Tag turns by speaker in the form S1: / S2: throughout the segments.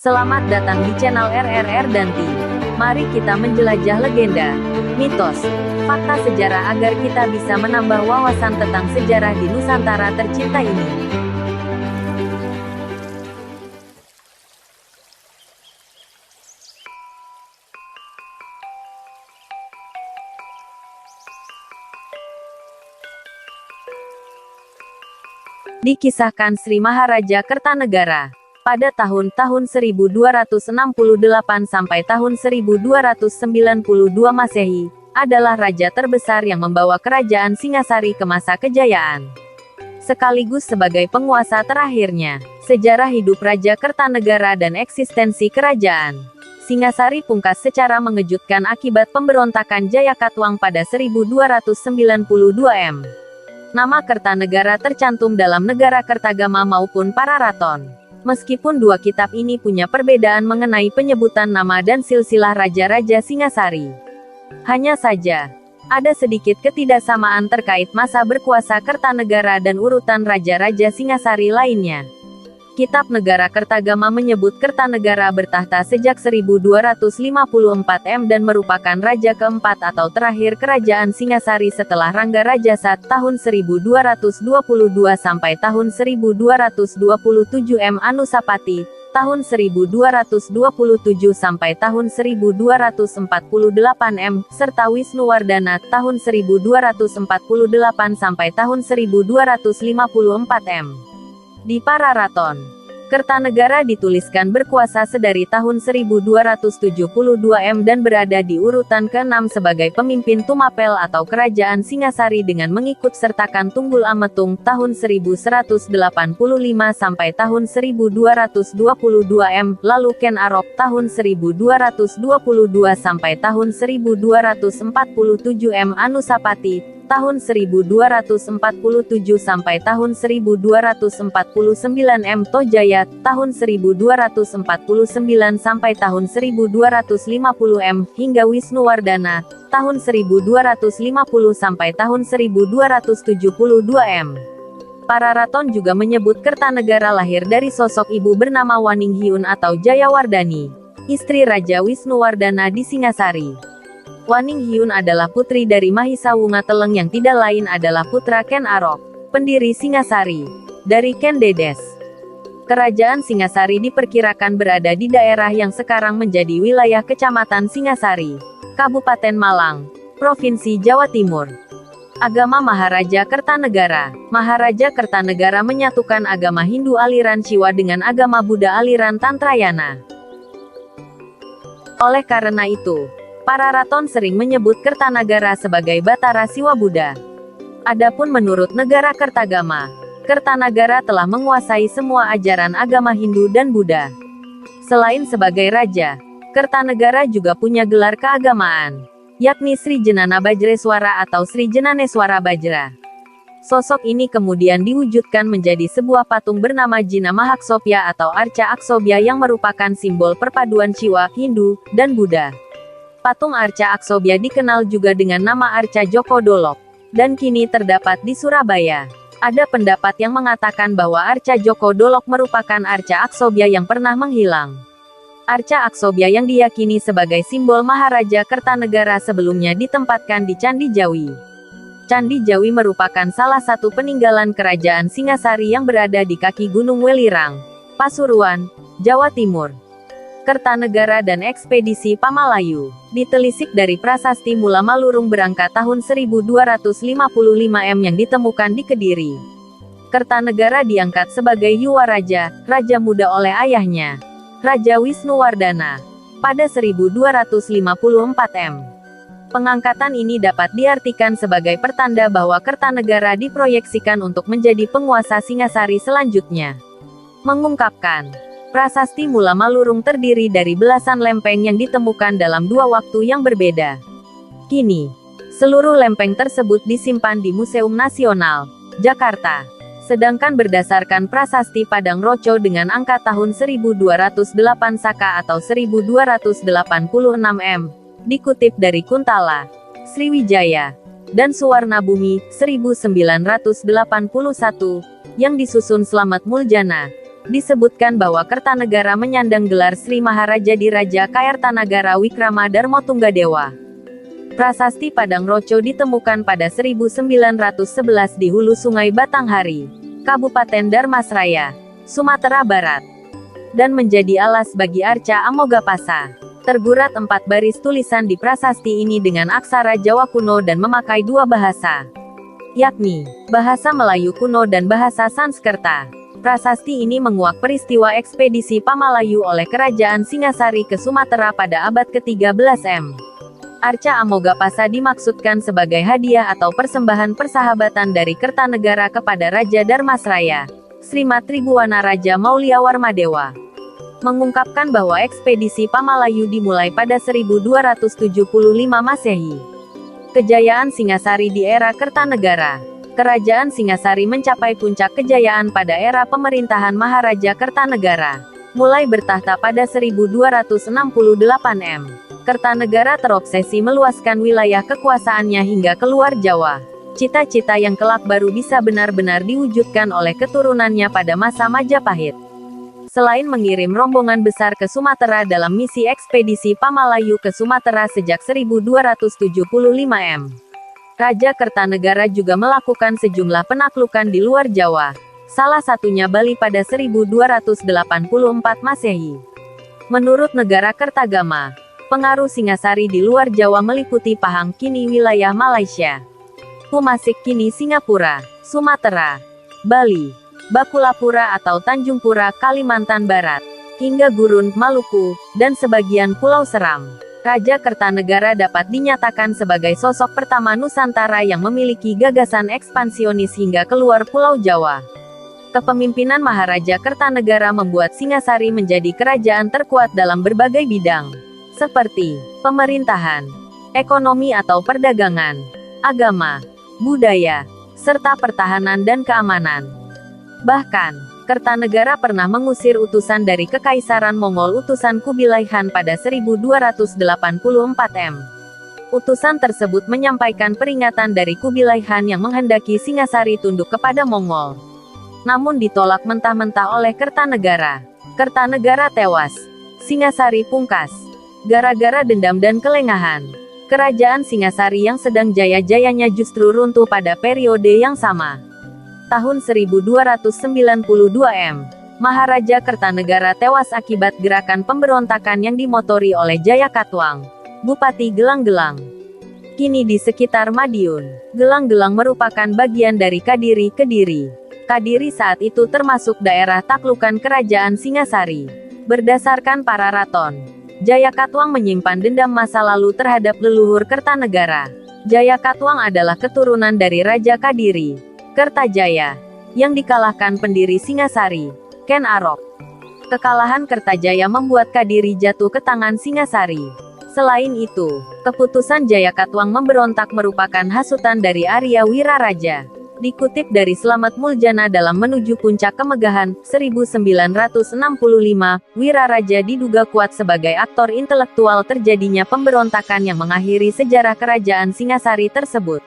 S1: Selamat datang di channel RRR Danti. Mari kita menjelajah legenda, mitos, fakta sejarah agar kita bisa menambah wawasan tentang sejarah di Nusantara tercinta ini. Dikisahkan Sri Maharaja Kertanegara pada tahun-tahun 1268 sampai tahun 1292 Masehi, adalah raja terbesar yang membawa kerajaan Singasari ke masa kejayaan. Sekaligus sebagai penguasa terakhirnya, sejarah hidup Raja Kertanegara dan eksistensi kerajaan Singasari pungkas secara mengejutkan akibat pemberontakan Jayakatwang pada 1292 M. Nama Kertanegara tercantum dalam Negara Kertagama maupun Pararaton. Meskipun dua kitab ini punya perbedaan mengenai penyebutan nama dan silsilah raja-raja Singasari. Hanya saja, ada sedikit ketidaksamaan terkait masa berkuasa Kertanegara dan urutan raja-raja Singasari lainnya. Kitab Negara Kertagama menyebut Kertanegara bertahta sejak 1254 M dan merupakan raja keempat atau terakhir kerajaan Singasari setelah Rangga Rajasa tahun 1222 sampai tahun 1227 M. Anusapati tahun 1227 sampai tahun 1248 M, serta Wisnuwardana tahun 1248 sampai tahun 1254 M. Di Pararaton, Kertanegara dituliskan berkuasa sedari tahun 1272 M dan berada di urutan ke-6 sebagai pemimpin Tumapel atau Kerajaan Singasari dengan mengikut sertakan Tunggul Ametung tahun 1185 sampai tahun 1222 M, lalu Ken Arok tahun 1222 sampai tahun 1247 M. Anusapati tahun 1247 sampai tahun 1249 M. Tojaya tahun 1249 sampai tahun 1250 M. hingga Wisnuwardana tahun 1250 sampai tahun 1272 M. Pararaton juga menyebut Kertanegara lahir dari sosok ibu bernama Waninghyun atau Jayawardani, istri Raja Wisnuwardana di Singasari. Waninghyun adalah putri dari Mahisawunga Teleng yang tidak lain adalah putra Ken Arok, pendiri Singasari, dari Ken Dedes. Kerajaan Singasari diperkirakan berada di daerah yang sekarang menjadi wilayah Kecamatan Singasari, Kabupaten Malang, Provinsi Jawa Timur. Agama Maharaja Kertanegara. Maharaja Kertanegara menyatukan agama Hindu aliran Shiva dengan agama Buddha aliran Tantrayana. Oleh karena itu, Pararaton sering menyebut Kertanegara sebagai Batara Siwa Buddha. Adapun menurut Negara Kertagama, Kertanegara telah menguasai semua ajaran agama Hindu dan Buddha. Selain sebagai raja, Kertanegara juga punya gelar keagamaan, yakni Sri Jenana Bajreswara atau Sri Jenaneswara Bajra. Sosok ini kemudian diwujudkan menjadi sebuah patung bernama Jina Mahaksopya atau Arca Aksobya yang merupakan simbol perpaduan Shiva, Hindu, dan Buddha. Patung Arca Aksobya dikenal juga dengan nama Arca Joko Dolok, dan kini terdapat di Surabaya. Ada pendapat yang mengatakan bahwa Arca Joko Dolok merupakan Arca Aksobya yang pernah menghilang. Arca Aksobya yang diyakini sebagai simbol Maharaja Kertanegara sebelumnya ditempatkan di Candi Jawi. Candi Jawi merupakan salah satu peninggalan kerajaan Singasari yang berada di kaki Gunung Welirang, Pasuruan, Jawa Timur. Kertanegara dan ekspedisi Pamalayu. Ditelisik dari prasasti Mula Malurung berangkat tahun 1255 M yang ditemukan di Kediri. Kertanegara diangkat sebagai Yuwaraja, raja muda oleh ayahnya, Raja Wisnuwardana, pada 1254 M. Pengangkatan ini dapat diartikan sebagai pertanda bahwa Kertanegara diproyeksikan untuk menjadi penguasa Singasari selanjutnya. Mengungkapkan, prasasti Mula Malurung terdiri dari belasan lempeng yang ditemukan dalam dua waktu yang berbeda. Kini, seluruh lempeng tersebut disimpan di Museum Nasional, Jakarta. Sedangkan berdasarkan prasasti Padang Roco dengan angka tahun 1208 Saka atau 1286 M, dikutip dari Kuntala, Sriwijaya, dan Suwarna Bumi, 1981, yang disusun Slamet Muljana, disebutkan bahwa Kertanegara menyandang gelar Sri Maharaja di Raja Kaertanagara Wikrama Darmotunggadewa. Prasasti Padang Roco ditemukan pada 1911 di hulu Sungai Batanghari, Kabupaten Dharmasraya, Sumatera Barat, dan menjadi alas bagi arca Amogapasa. Tergurat 4 baris tulisan di prasasti ini dengan aksara Jawa kuno dan memakai 2 bahasa, yakni bahasa Melayu kuno dan bahasa Sanskerta. Prasasti ini menguak peristiwa ekspedisi Pamalayu oleh Kerajaan Singasari ke Sumatera pada abad ke-13 M. Arca Amogapasa dimaksudkan sebagai hadiah atau persembahan persahabatan dari Kertanegara kepada Raja Dharmasraya, Srimat Tribhuwana Raja Mauliawarmadewa. Mengungkapkan bahwa ekspedisi Pamalayu dimulai pada 1275 Masehi. Kejayaan Singasari di era Kertanegara. Kerajaan Singasari mencapai puncak kejayaan pada era pemerintahan Maharaja Kertanegara. Mulai bertahta pada 1268 M. Kertanegara terobsesi meluaskan wilayah kekuasaannya hingga keluar Jawa. Cita-cita yang kelak baru bisa benar-benar diwujudkan oleh keturunannya pada masa Majapahit. Selain mengirim rombongan besar ke Sumatera dalam misi ekspedisi Pamalayu ke Sumatera sejak 1275 M. Raja Kertanegara juga melakukan sejumlah penaklukan di luar Jawa, salah satunya Bali pada 1284 Masehi. Menurut negara Kertagama, pengaruh Singasari di luar Jawa meliputi Pahang kini wilayah Malaysia, Pumasik kini Singapura, Sumatera, Bali, Bakulapura atau Tanjung Pura Kalimantan Barat, hingga Gurun, Maluku, dan sebagian Pulau Seram. Raja Kertanegara dapat dinyatakan sebagai sosok pertama Nusantara yang memiliki gagasan ekspansionis hingga keluar Pulau Jawa. Kepemimpinan Maharaja Kertanegara membuat Singasari menjadi kerajaan terkuat dalam berbagai bidang, seperti pemerintahan, ekonomi atau perdagangan, agama, budaya, serta pertahanan dan keamanan. Bahkan, Kertanegara pernah mengusir utusan dari Kekaisaran Mongol utusan Kubilai Khan pada 1284 M. Utusan tersebut menyampaikan peringatan dari Kubilai Khan yang menghendaki Singasari tunduk kepada Mongol. Namun ditolak mentah-mentah oleh Kertanegara. Kertanegara tewas. Singasari pungkas. Gara-gara dendam dan kelengahan. Kerajaan Singasari yang sedang jaya-jayanya justru runtuh pada periode yang sama. Tahun 1292 M. Maharaja Kertanegara tewas akibat gerakan pemberontakan yang dimotori oleh Jayakatwang, Bupati Gelang-Gelang. Kini di sekitar Madiun. Gelang-Gelang merupakan bagian dari Kadiri Kediri. Kadiri saat itu termasuk daerah taklukan Kerajaan Singasari. Berdasarkan para raton, Jayakatwang menyimpan dendam masa lalu terhadap leluhur Kertanegara. Jayakatwang adalah keturunan dari Raja Kadiri, Kertajaya, yang dikalahkan pendiri Singasari, Ken Arok. Kekalahan Kertajaya membuat Kadiri jatuh ke tangan Singasari. Selain itu, keputusan Jayakatwang memberontak merupakan hasutan dari Arya Wiraraja. Dikutip dari Slamet Muljana dalam Menuju Puncak Kemegahan, 1965, Wiraraja diduga kuat sebagai aktor intelektual terjadinya pemberontakan yang mengakhiri sejarah kerajaan Singasari tersebut.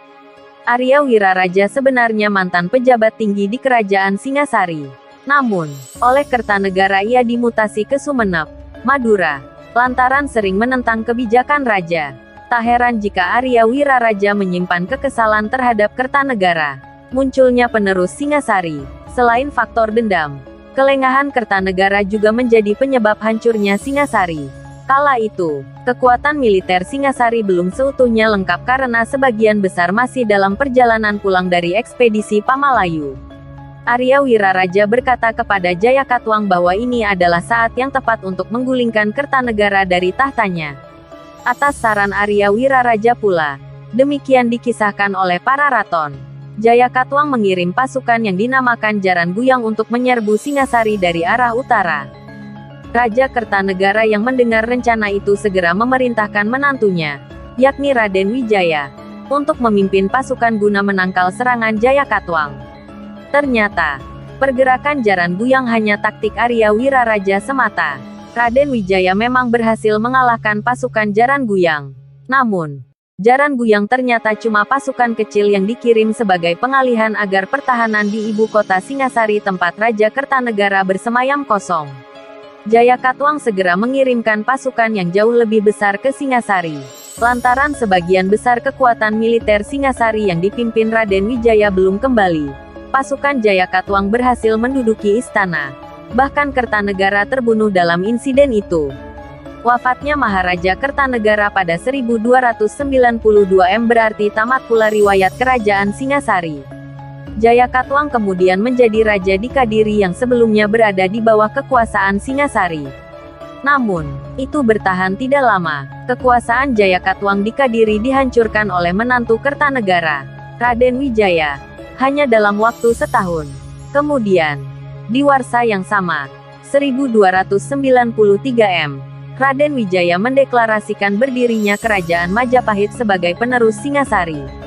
S1: Arya Wiraraja sebenarnya mantan pejabat tinggi di kerajaan Singasari. Namun, oleh Kertanegara ia dimutasi ke Sumenep, Madura, lantaran sering menentang kebijakan raja. Tak heran jika Arya Wiraraja menyimpan kekesalan terhadap Kertanegara. Munculnya penerus Singasari. Selain faktor dendam, kelengahan Kertanegara juga menjadi penyebab hancurnya Singasari. Kala itu, kekuatan militer Singasari belum seutuhnya lengkap karena sebagian besar masih dalam perjalanan pulang dari ekspedisi Pamalayu. Arya Wiraraja berkata kepada Jayakatwang bahwa ini adalah saat yang tepat untuk menggulingkan Kertanegara dari tahtanya. Atas saran Arya Wiraraja pula, demikian dikisahkan oleh para raton, Jayakatwang mengirim pasukan yang dinamakan Jaran Guyang untuk menyerbu Singasari dari arah utara. Raja Kertanegara yang mendengar rencana itu segera memerintahkan menantunya, yakni Raden Wijaya, untuk memimpin pasukan guna menangkal serangan Jayakatwang. Ternyata, pergerakan Jaran Guyang hanya taktik Arya Wiraraja semata. Raden Wijaya memang berhasil mengalahkan pasukan Jaran Guyang. Namun, Jaran Guyang ternyata cuma pasukan kecil yang dikirim sebagai pengalihan agar pertahanan di ibu kota Singasari tempat Raja Kertanegara bersemayam kosong. Jayakatwang segera mengirimkan pasukan yang jauh lebih besar ke Singasari. Lantaran sebagian besar kekuatan militer Singasari yang dipimpin Raden Wijaya belum kembali, pasukan Jayakatwang berhasil menduduki istana. Bahkan Kertanegara terbunuh dalam insiden itu. Wafatnya Maharaja Kertanegara pada 1292 berarti tamat pula riwayat kerajaan Singasari. Jayakatwang kemudian menjadi raja di Kadiri yang sebelumnya berada di bawah kekuasaan Singasari. Namun, itu bertahan tidak lama. Kekuasaan Jayakatwang di Kadiri dihancurkan oleh menantu Kertanegara, Raden Wijaya, hanya dalam waktu setahun. Kemudian, di warsa yang sama, 1293 Raden Wijaya mendeklarasikan berdirinya Kerajaan Majapahit sebagai penerus Singasari.